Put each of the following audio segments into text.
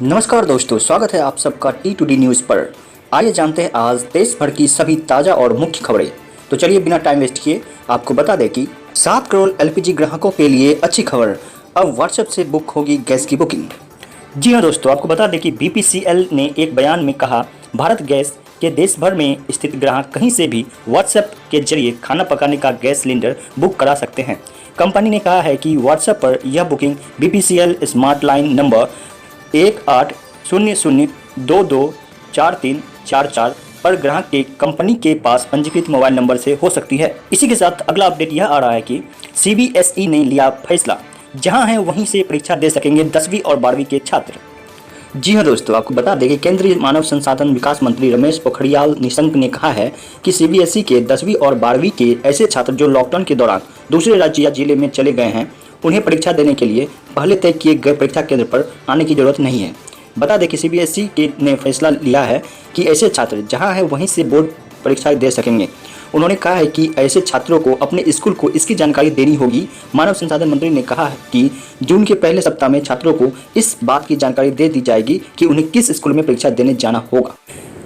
नमस्कार दोस्तों, स्वागत है आप सबका T2D न्यूज़ पर। आइए जानते हैं आज देश भर की सभी ताज़ा और मुख्य खबरें। तो चलिए बिना टाइम वेस्ट किए आपको बता दें कि 7 करोड़ LPG ग्राहकों के लिए अच्छी खबर, अब व्हाट्सएप से बुक होगी गैस की बुकिंग। जी हाँ दोस्तों, आपको बता दें कि BPCL ने एक बयान में कहा, भारत गैस के देश भर में स्थित ग्राहक कहीं से भी व्हाट्सएप के जरिए खाना पकाने का गैस सिलेंडर बुक करा सकते हैं। कंपनी ने कहा है कि व्हाट्सएप पर यह booking BPCL smart line number 1800224344 पर ग्राहक के कंपनी के पास पंजीकृत मोबाइल नंबर से हो सकती है। इसी के साथ अगला अपडेट यह आ रहा है कि CBSE ने लिया फैसला, जहां है वहीं से परीक्षा दे सकेंगे 10वीं और 12वीं के छात्र। जी हां दोस्तों, आपको बता दें कि केंद्रीय मानव संसाधन विकास मंत्री रमेश पोखरियाल निशंक ने कहा है कि CBSE के 10वीं और 12वीं के ऐसे छात्र जो लॉकडाउन के दौरान दूसरे राज्य या जिले में चले गए हैं, उन्हें परीक्षा देने के लिए पहले तय किए गए परीक्षा केंद्र पर आने की जरूरत नहीं है। बता दें कि CBSE ने फैसला लिया है कि ऐसे छात्र जहां है वहीं से बोर्ड परीक्षाएं दे सकेंगे। उन्होंने कहा है कि ऐसे छात्रों को अपने स्कूल को इसकी जानकारी देनी होगी। मानव संसाधन मंत्री ने कहा है कि जून के पहले सप्ताह में छात्रों को इस बात की जानकारी दे दी जाएगी कि उन्हें किस स्कूल में परीक्षा देने जाना होगा।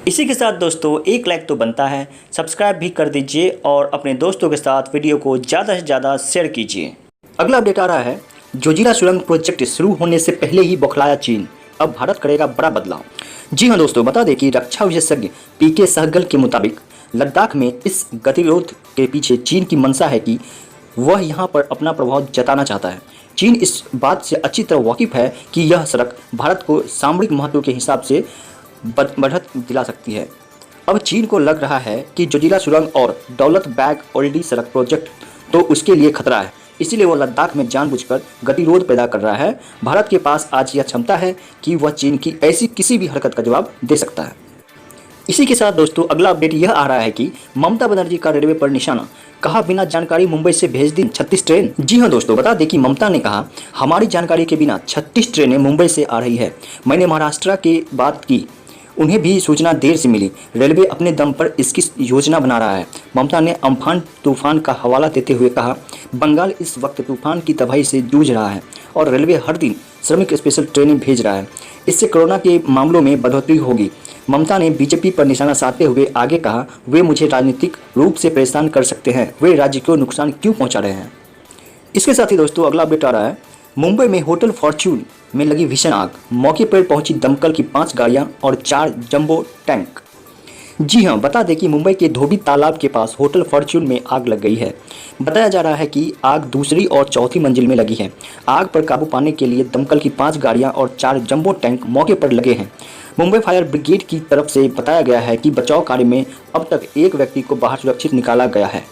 इसी के साथ दोस्तों एक लाइक तो बनता है, सब्सक्राइब भी कर दीजिए और अपने दोस्तों के साथ वीडियो को ज़्यादा से ज़्यादा शेयर कीजिए। अगला अपडेट आ रहा है, जोजिला सुरंग प्रोजेक्ट शुरू होने से पहले ही बौखलाया चीन, अब भारत करेगा बड़ा बदलाव। जी हां दोस्तों, बता दें कि रक्षा विशेषज्ञ PK सहगल के मुताबिक लद्दाख में इस गतिरोध के पीछे चीन की मंशा है कि वह यहां पर अपना प्रभाव जताना चाहता है। चीन इस बात से अच्छी तरह वाकिफ है कि यह सड़क भारत को सामरिक महत्व के हिसाब से बढ़त दिला सकती है। अब चीन को लग रहा है कि जोजिला सुरंग और दौलत बैग ओल्डी सड़क प्रोजेक्ट तो उसके लिए खतरा है, इसीलिए वह लद्दाख में जानबूझकर गतिरोध पैदा कर रहा है। भारत के पास आज यह क्षमता है कि वह चीन की ऐसी किसी भी हरकत का जवाब दे सकता है। इसी के साथ दोस्तों अगला अपडेट यह आ रहा है कि ममता बनर्जी का रेलवे पर निशाना, कहा बिना जानकारी मुंबई से भेज दी 36 ट्रेन। जी हां दोस्तों, बता दें कि ममता ने कहा, हमारी जानकारी के बिना 36 ट्रेनें मुंबई से आ रही है। मैंने महाराष्ट्र की बात की, उन्हें भी सूचना देर से मिली। रेलवे अपने दम पर इसकी योजना बना रहा है। ममता ने अम्फान तूफान का हवाला देते हुए कहा, बंगाल इस वक्त तूफान की तबाही से जूझ रहा है और रेलवे हर दिन श्रमिक स्पेशल ट्रेनें भेज रहा है। इससे कोरोना के मामलों में बढ़ोतरी होगी। ममता ने बीजेपी पर निशाना साधते हुए आगे कहा, वे मुझे राजनीतिक रूप से परेशान कर सकते हैं, वे राज्य को नुकसान क्यों पहुँचा रहे हैं। इसके साथ ही दोस्तों अगला अपडेट आ रहा है, मुंबई में होटल फॉर्च्यून में लगी भीषण आग, मौके पर पहुंची दमकल की 5 गाड़ियां और 4 जंबो टैंक। जी हां, बता दें कि मुंबई के धोबी तालाब के पास होटल फॉर्च्यून में आग लग गई है। बताया जा रहा है कि आग दूसरी और चौथी मंजिल में लगी है। आग पर काबू पाने के लिए दमकल की 5 गाड़ियां और 4 जंबो टैंक मौके पर लगे हैं। मुंबई फायर ब्रिगेड की तरफ से बताया गया है कि बचाव कार्य में अब तक एक व्यक्ति को बाहर सुरक्षित निकाला गया है।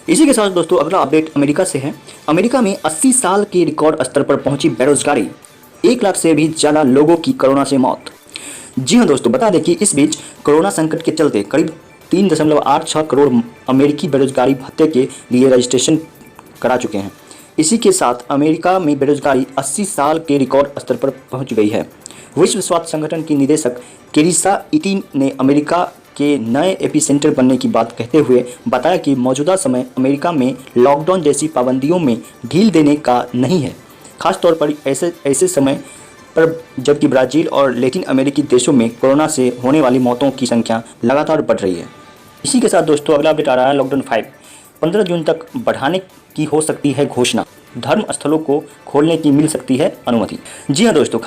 इसी के साथ दोस्तों अगला अपडेट अमेरिका से है। अमेरिका में 80 साल के रिकॉर्ड स्तर पर पहुंची बेरोजगारी, 1 लाख से भी ज़्यादा लोगों की कोरोना से मौत। जी हां दोस्तों, बता दें कि इस बीच कोरोना संकट के चलते करीब 3.86 करोड़ अमेरिकी बेरोजगारी भत्ते के लिए रजिस्ट्रेशन करा चुके हैं। इसी के साथ अमेरिका में बेरोजगारी 80 साल के रिकॉर्ड स्तर पर पहुंच गई है। विश्व स्वास्थ्य संगठन की निदेशक केरिसा इटिन ने अमेरिका के नए एपिसेंटर बनने की बात कहते हुए बताया कि मौजूदा समय अमेरिका में लॉकडाउन जैसी पाबंदियों में ढील देने का नहीं है, खासतौर पर ऐसे समय पर जबकि ब्राज़ील और लैटिन अमेरिकी देशों में कोरोना से होने वाली मौतों की संख्या लगातार बढ़ रही है। इसी के साथ दोस्तों अगला अपडेट आ रहा है, लॉकडाउन 5 15 जून तक बढ़ाने की हो सकती है घोषणा, धर्म स्थलों को खोलने की मिल सकती है अनुमति। जी हाँ दोस्तों,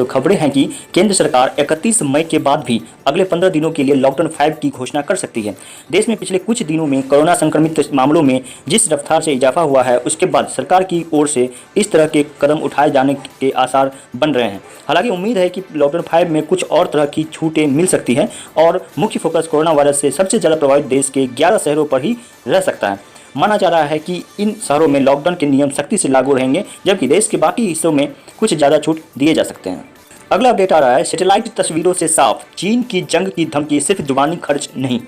खबरें हैं कि केंद्र सरकार 31 मई के बाद भी अगले 15 दिनों के लिए लॉकडाउन 5 की घोषणा कर सकती है। देश में पिछले कुछ दिनों में कोरोना संक्रमित मामलों में जिस रफ्तार से इजाफा हुआ है, उसके बाद सरकार की ओर से इस तरह के कदम उठाए जाने के आसार बन रहे हैं। हालांकि उम्मीद है कि लॉकडाउन 5 में कुछ और तरह की छूटें मिल सकती हैं और मुख्य फोकस कोरोना वायरस से सबसे ज़्यादा प्रभावित देश के 11 शहरों पर ही रह सकता है। माना जा रहा है कि इन शहरों में लॉकडाउन के नियम सख्ती से लागू रहेंगे, जबकि देश के बाकी हिस्सों में कुछ ज़्यादा छूट दिए जा सकते हैं। अगला अपडेट आ रहा है, सैटेलाइट तस्वीरों से साफ, चीन की जंग की धमकी सिर्फ जुबानी खर्च नहीं।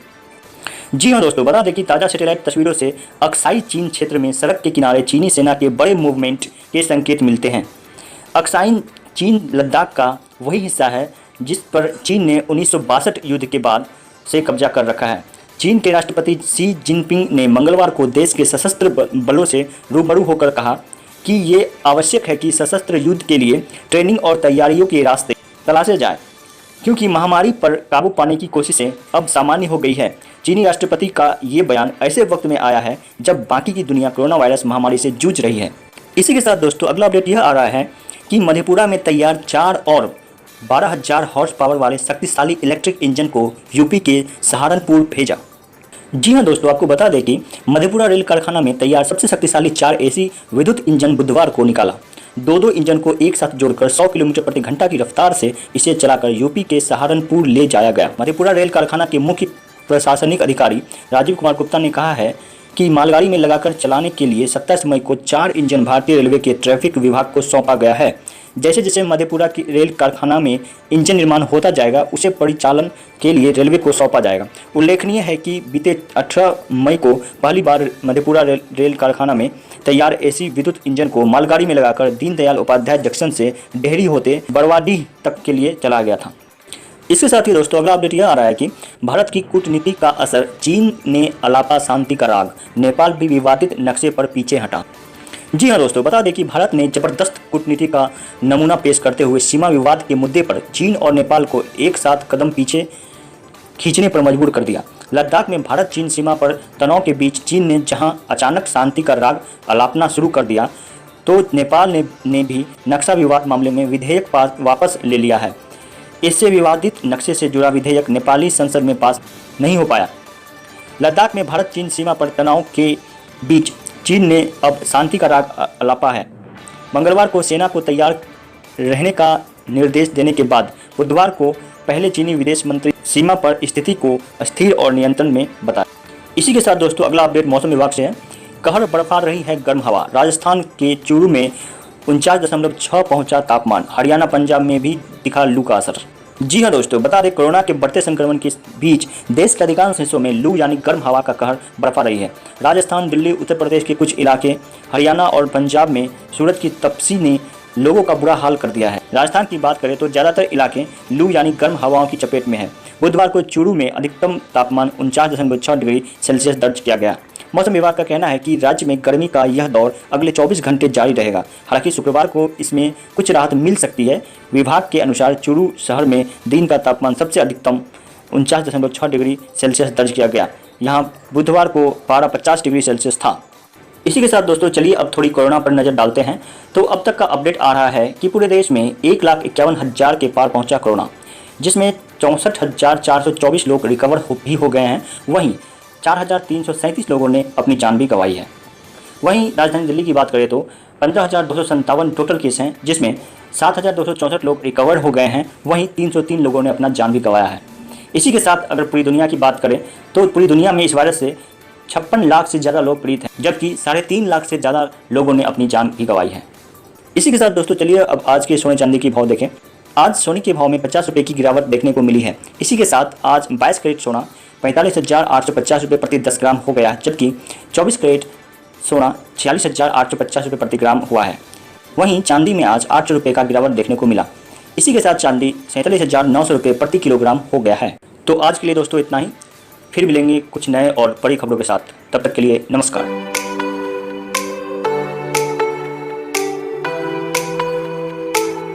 जी हाँ दोस्तों, बता दें कि ताज़ा सैटेलाइट तस्वीरों से अक्साई चीन क्षेत्र में सड़क के किनारे चीनी सेना के बड़े मूवमेंट के संकेत मिलते हैं। अक्साई चीन लद्दाख का वही हिस्सा है जिस पर चीन ने 1962 युद्ध के बाद से कब्जा कर रखा है। चीन के राष्ट्रपति शी जिनपिंग ने मंगलवार को देश के सशस्त्र बलों से रूबरू होकर कहा कि ये आवश्यक है कि सशस्त्र युद्ध के लिए ट्रेनिंग और तैयारियों के रास्ते तलाशे जाएं, क्योंकि महामारी पर काबू पाने की कोशिशें अब सामान्य हो गई है। चीनी राष्ट्रपति का ये बयान ऐसे वक्त में आया है जब बाकी की दुनिया कोरोना वायरस महामारी से जूझ रही है। इसी के साथ दोस्तों अगला अपडेट यह आ रहा है कि मधेपुरा में तैयार 4 और 12,000 हॉर्स पावर वाले शक्तिशाली इलेक्ट्रिक इंजन को यूपी के सहारनपुर भेजा। जी हाँ दोस्तों, आपको बता दें कि मधेपुरा रेल कारखाना में तैयार सबसे शक्तिशाली 4 एसी विद्युत इंजन बुधवार को निकाला। दो इंजन को एक साथ जोड़कर 100 किलोमीटर प्रति घंटा की रफ्तार से इसे चलाकर यूपी के सहारनपुर ले जाया गया। मधेपुरा रेल कारखाना के मुख्य प्रशासनिक अधिकारी राजीव कुमार गुप्ता ने कहा है कि मालगाड़ी में लगाकर चलाने के लिए 27 मई को 4 इंजन भारतीय रेलवे के ट्रैफिक विभाग को सौंपा गया है। जैसे जैसे मधेपुरा की रेल कारखाना में इंजन निर्माण होता जाएगा उसे परिचालन के लिए रेलवे को सौंपा जाएगा। उल्लेखनीय है कि बीते 18 मई को पहली बार मधेपुरा रेल कारखाना में तैयार एसी विद्युत इंजन को मालगाड़ी में लगाकर दीनदयाल उपाध्याय जंक्शन से डेहरी होते बरवाडीह तक के लिए चला गया था। इसके साथ ही दोस्तों अगला अपडेट यह आ रहा है कि भारत की कूटनीति का असर, चीन ने अलापा शांति का राग, नेपाल भी विवादित नक्शे पर पीछे हटा। जी हाँ दोस्तों, बता दें कि भारत ने जबरदस्त कूटनीति का नमूना पेश करते हुए सीमा विवाद के मुद्दे पर चीन और नेपाल को एक साथ कदम पीछे खींचने पर मजबूर कर दिया। लद्दाख में भारत चीन सीमा पर तनाव के बीच चीन ने जहां अचानक शांति का राग अलापना शुरू कर दिया, तो नेपाल ने भी नक्शा विवाद मामले में विधेयक वापस ले लिया है। इससे विवादित नक्शे से जुड़ा विधेयक नेपाली संसद में पास नहीं हो पाया। लद्दाख में भारत चीन सीमा पर तनाव के बीच चीन ने अब शांति का राग अलापा है। मंगलवार को सेना को तैयार रहने का निर्देश देने के बाद बुधवार को पहले चीनी विदेश मंत्री सीमा पर स्थिति को स्थिर और नियंत्रण में बताया। इसी के साथ दोस्तों अगला अपडेट मौसम विभाग से है। कहर बरपा रही है गर्म हवा, राजस्थान के चूरू में 49.6 पहुंचा तापमान, हरियाणा पंजाब में भी दिखा लू का असर। जी हाँ दोस्तों, बता दें कोरोना के बढ़ते संक्रमण के बीच देश के अधिकांश हिस्सों में लू यानी गर्म हवा का कहर बरपा रही है। राजस्थान, दिल्ली, उत्तर प्रदेश के कुछ इलाके, हरियाणा और पंजाब में सूरज की तपसी ने लोगों का बुरा हाल कर दिया है। राजस्थान की बात करें तो ज़्यादातर इलाके लू यानी गर्म हवाओं की चपेट में है। बुधवार को चूरू में अधिकतम तापमान 49.6 डिग्री सेल्सियस दर्ज किया गया। मौसम विभाग का कहना है कि राज्य में गर्मी का यह दौर अगले 24 घंटे जारी रहेगा। हालांकि शुक्रवार को इसमें कुछ राहत मिल सकती है। विभाग के अनुसार चूरू शहर में दिन का तापमान सबसे अधिकतम 49.6 डिग्री सेल्सियस दर्ज किया गया। यहाँ बुधवार को पारा 50 डिग्री सेल्सियस था। इसी के साथ दोस्तों चलिए अब थोड़ी कोरोना पर नज़र डालते हैं। तो अब तक का अपडेट आ रहा है कि पूरे देश में 1,51,000 के पार पहुंचा कोरोना, जिसमें 64,424 लोग रिकवर भी हो गए हैं। वहीं 4,337 लोगों ने अपनी जान भी गंवाई है। वहीं राजधानी दिल्ली की बात करें तो 15,257 टोटल केस हैं, जिसमें 7,264 लोग रिकवर हो गए हैं। वहीं 303 लोगों ने अपना जान भी गंवाया है। इसी के साथ अगर पूरी दुनिया की बात करें तो पूरी दुनिया में इस वायरस से 56 लाख से ज़्यादा लोग पीड़ित हैं, जबकि 3.5 लाख से ज़्यादा लोगों ने अपनी जान भी गंवाई है। इसी के साथ दोस्तों चलिए अब आज के सोने चांदी के भाव देखें। आज सोने के भाव में 50 रुपये की गिरावट देखने को मिली है। इसी के साथ आज 22 कैरेट सोना 45,850 रुपये प्रति 10 ग्राम हो गया, जबकि 24 कैरेट सोना 46,850 रुपये प्रति ग्राम हुआ है। वहीं चांदी में आज 800 रुपये का गिरावट देखने को मिला। इसी के साथ चांदी 47,900 रुपये प्रति किलोग्राम हो गया है। तो आज के लिए दोस्तों इतना ही, फिर मिलेंगे कुछ नए और बड़ी खबरों के साथ। तब तक के लिए नमस्कार।